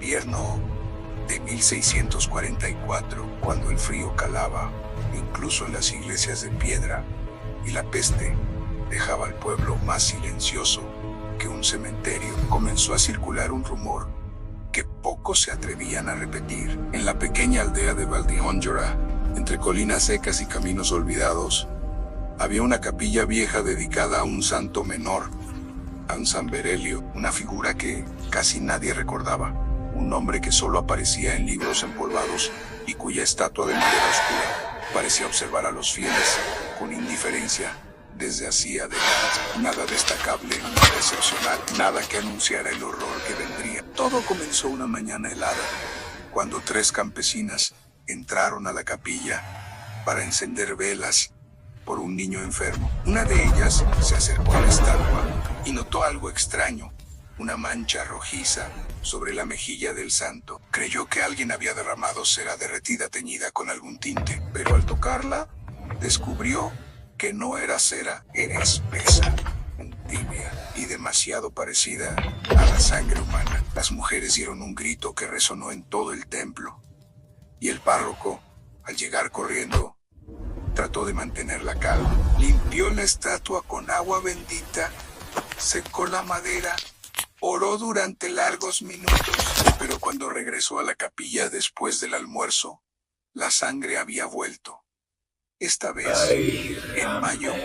invierno de 1644, cuando el frío calaba, incluso en las iglesias de piedra, y la peste dejaba al pueblo más silencioso que un cementerio, comenzó a circular un rumor que pocos se atrevían a repetir. En la pequeña aldea de Valdihonjora, entre colinas secas y caminos olvidados, había una capilla vieja dedicada a un santo menor, a un San Berelio, una figura que casi nadie recordaba, un hombre que solo aparecía en libros empolvados y cuya estatua de madera oscura parecía observar a los fieles con indiferencia desde hacía décadas. Nada destacable, nada excepcional, nada que anunciara el horror que vendría. Todo comenzó una mañana helada, cuando 3 campesinas entraron a la capilla para encender velas por un niño enfermo. Una de ellas se acercó a la estatua y notó algo extraño, una mancha rojiza sobre la mejilla del santo. Creyó que alguien había derramado cera derretida teñida con algún tinte, pero al tocarla, descubrió que no era cera, era espesa, tibia y demasiado parecida a la sangre humana. Las mujeres dieron un grito que resonó en todo el templo, y el párroco, al llegar corriendo, trató de mantener la calma. Limpió la estatua con agua bendita, secó la madera, oró durante largos minutos, pero cuando regresó a la capilla después del almuerzo, la sangre había vuelto. Esta vez, en mayor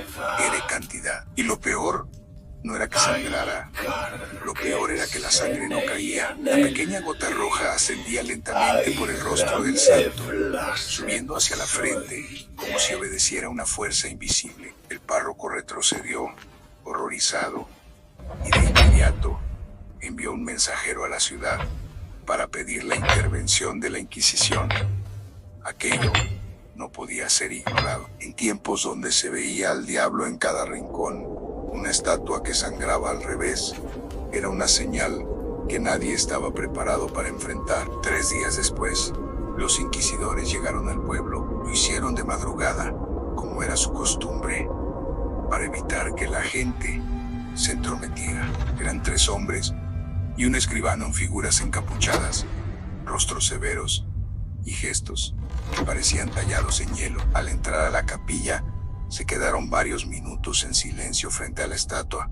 cantidad. Y lo peor no era que sangrara, lo peor era que la sangre no caía. La pequeña gota roja ascendía lentamente por el rostro del santo, subiendo hacia la frente, como si obedeciera a una fuerza invisible. El párroco retrocedió, horrorizado, y de inmediato envió un mensajero a la ciudad para pedir la intervención de la Inquisición. Aquello no podía ser ignorado. En tiempos donde se veía al diablo en cada rincón, una estatua que sangraba al revés era una señal que nadie estaba preparado para enfrentar. 3 días después, los inquisidores llegaron al pueblo. Lo hicieron de madrugada, como era su costumbre, para evitar que la gente se entrometiera. Eran 3 hombres y un escribano en figuras encapuchadas, rostros severos y gestos que parecían tallados en hielo. Al entrar a la capilla, se quedaron varios minutos en silencio frente a la estatua.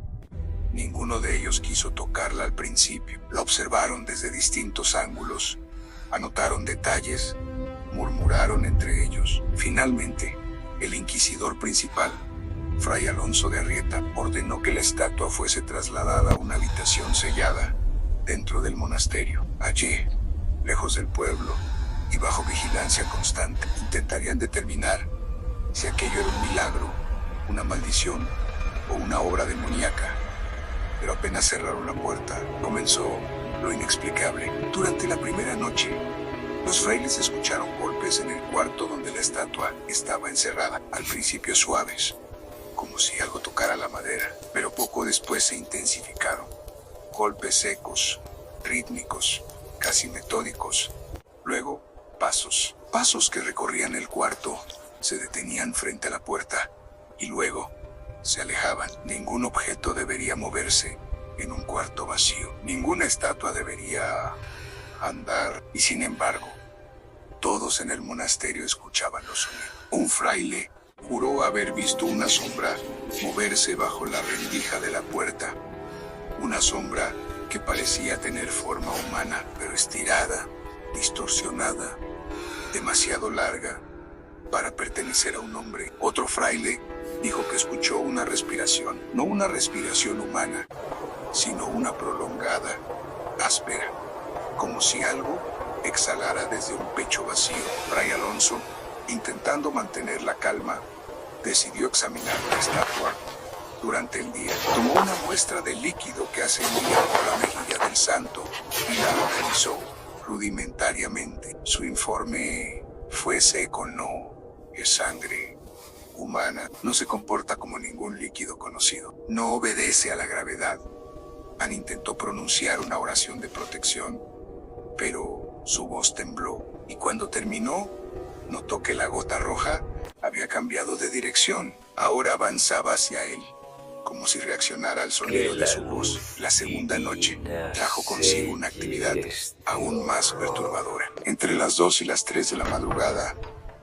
Ninguno de ellos quiso tocarla al principio. La observaron desde distintos ángulos, anotaron detalles, murmuraron entre ellos. Finalmente, el inquisidor principal, Fray Alonso de Arrieta, ordenó que la estatua fuese trasladada a una habitación sellada dentro del monasterio. Allí, lejos del pueblo y bajo vigilancia constante, intentarían determinar si aquello era un milagro, una maldición o una obra demoníaca. Pero apenas cerraron la puerta, comenzó lo inexplicable. Durante la primera noche, los frailes escucharon golpes en el cuarto donde la estatua estaba encerrada, al principio suaves, como si algo tocara la madera, pero poco después se intensificaron. Golpes secos, rítmicos, casi metódicos. Luego, pasos que recorrían el cuarto, se detenían frente a la puerta y luego se alejaban. Ningún objeto debería moverse en un cuarto vacío. Ninguna estatua debería andar. Y sin embargo, todos en el monasterio escuchaban los sonidos. Un fraile juró haber visto una sombra moverse bajo la rendija de la puerta. Una sombra que parecía tener forma humana, pero estirada, distorsionada, demasiado larga para pertenecer a un hombre. Otro fraile dijo que escuchó una respiración, no una respiración humana, sino una prolongada, áspera, como si algo exhalara desde un pecho vacío. Fray Alonso, intentando mantener la calma, decidió examinar la estatua. Durante el día, tomó una muestra de líquido que ascendía por la mejilla del santo y la analizó rudimentariamente. Su informe fue seco. No es sangre humana. No se comporta como ningún líquido conocido. No obedece a la gravedad. Anne intentó pronunciar una oración de protección, pero su voz tembló, y cuando terminó, notó que la gota roja había cambiado de dirección. Ahora avanzaba hacia él, como si reaccionara al sonido de su voz. La segunda noche trajo consigo una actividad aún más perturbadora. Entre las 2 y las 3 de la madrugada,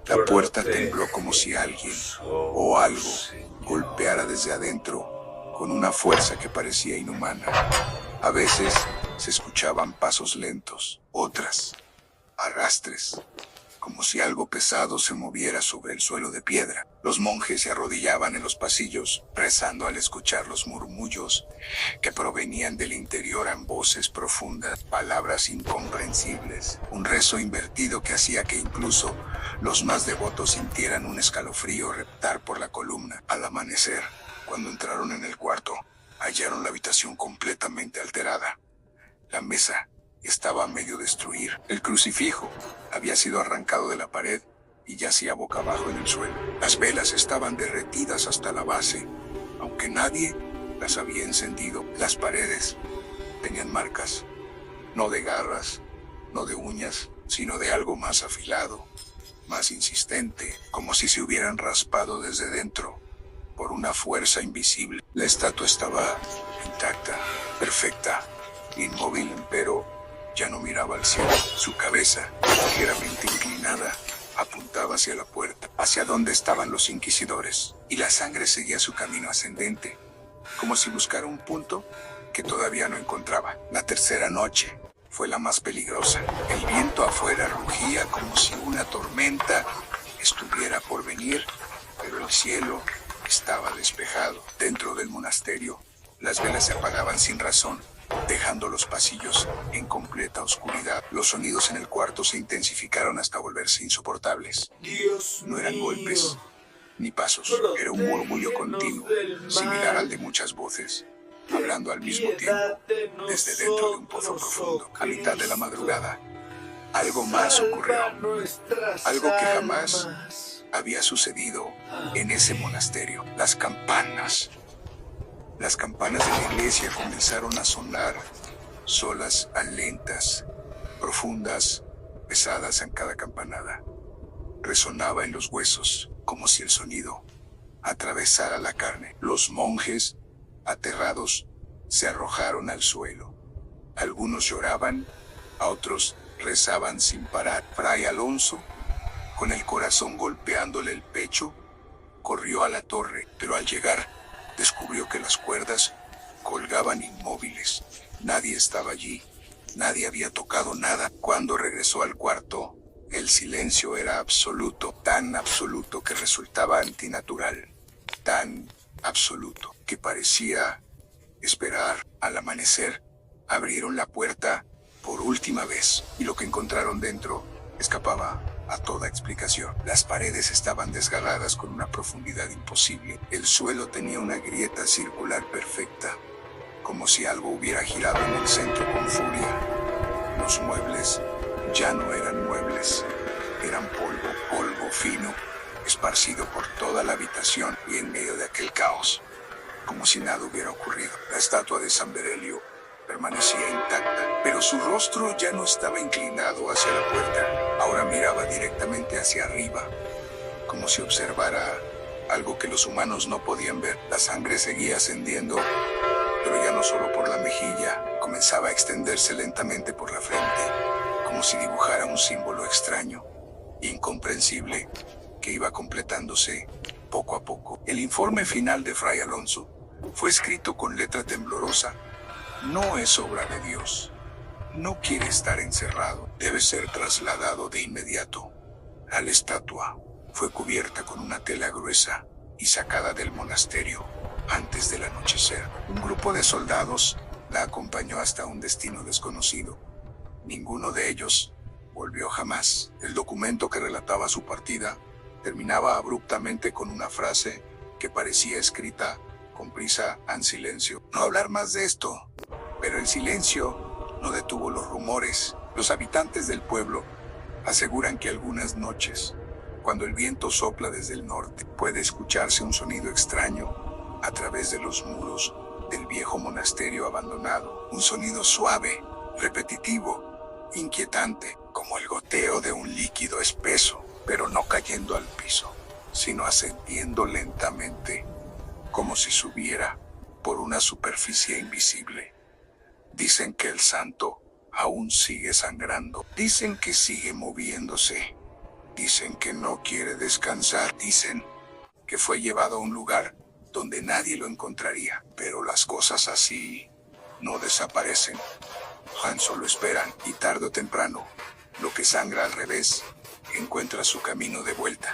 la puerta tembló como si alguien o algo golpeara desde adentro con una fuerza que parecía inhumana. A veces se escuchaban pasos lentos, otras arrastres, como si algo pesado se moviera sobre el suelo de piedra. Los monjes se arrodillaban en los pasillos, rezando al escuchar los murmullos que provenían del interior en voces profundas, palabras incomprensibles, un rezo invertido que hacía que incluso los más devotos sintieran un escalofrío reptar por la columna. Al amanecer, cuando entraron en el cuarto, hallaron la habitación completamente alterada. La mesa estaba a medio destruir. El crucifijo había sido arrancado de la pared y yacía boca abajo en el suelo. Las velas estaban derretidas hasta la base, aunque nadie las había encendido. Las paredes tenían marcas, no de garras, no de uñas, sino de algo más afilado, más insistente, como si se hubieran raspado desde dentro por una fuerza invisible. La estatua estaba intacta, perfecta, inmóvil, pero ya no miraba al cielo. Su cabeza, ligeramente inclinada, apuntaba hacia la puerta, hacia donde estaban los inquisidores, y la sangre seguía su camino ascendente, como si buscara un punto que todavía no encontraba. La tercera noche fue la más peligrosa. El viento afuera rugía como si una tormenta estuviera por venir, pero el cielo estaba despejado. Dentro del monasterio, las velas se apagaban sin razón, dejando los pasillos en completa oscuridad. Los sonidos en el cuarto se intensificaron hasta volverse insoportables. No eran golpes ni pasos, era un murmullo continuo, similar al de muchas voces, hablando al mismo tiempo, desde dentro de un pozo profundo. A mitad de la madrugada, algo más ocurrió, algo que jamás había sucedido en ese monasterio. Las campanas de la iglesia comenzaron a sonar, solas, lentas, profundas, pesadas en cada campanada. Resonaba en los huesos, como si el sonido atravesara la carne. Los monjes, aterrados, se arrojaron al suelo. Algunos lloraban, a otros rezaban sin parar. Fray Alonso, con el corazón golpeándole el pecho, corrió a la torre, pero al llegar, descubrió que las cuerdas colgaban inmóviles. Nadie estaba allí, nadie había tocado nada. Cuando regresó al cuarto, el silencio era absoluto, tan absoluto que resultaba antinatural, tan absoluto que parecía esperar. Al amanecer, abrieron la puerta por última vez, y lo que encontraron dentro escapaba a toda explicación. Las paredes estaban desgarradas con una profundidad imposible. El suelo tenía una grieta circular perfecta, como si algo hubiera girado en el centro con furia. Los muebles ya no eran muebles, eran polvo fino, esparcido por toda la habitación, y en medio de aquel caos, como si nada hubiera ocurrido, la estatua de San Berelio permanecía intacta, pero su rostro ya no estaba inclinado hacia la puerta. Ahora miraba directamente hacia arriba, como si observara algo que los humanos no podían ver. La sangre seguía ascendiendo, pero ya no solo por la mejilla, comenzaba a extenderse lentamente por la frente, como si dibujara un símbolo extraño, incomprensible, que iba completándose poco a poco. El informe final de Fray Alonso fue escrito con letra temblorosa. No es obra de Dios. No quiere estar encerrado. Debe ser trasladado de inmediato. La estatua fue cubierta con una tela gruesa y sacada del monasterio antes del anochecer. Un grupo de soldados la acompañó hasta un destino desconocido. Ninguno de ellos volvió jamás. El documento que relataba su partida terminaba abruptamente con una frase que parecía escrita con prisa en silencio. No hablar más de esto. Pero el silencio no detuvo los rumores. Los habitantes del pueblo aseguran que algunas noches, cuando el viento sopla desde el norte, puede escucharse un sonido extraño a través de los muros del viejo monasterio abandonado. Un sonido suave, repetitivo, inquietante, como el goteo de un líquido espeso, pero no cayendo al piso, sino ascendiendo lentamente, como si subiera por una superficie invisible. Dicen que el santo aún sigue sangrando. Dicen que sigue moviéndose. Dicen que no quiere descansar. Dicen que fue llevado a un lugar donde nadie lo encontraría. Pero las cosas así no desaparecen. Han solo esperan y tarde o temprano, lo que sangra al revés encuentra su camino de vuelta.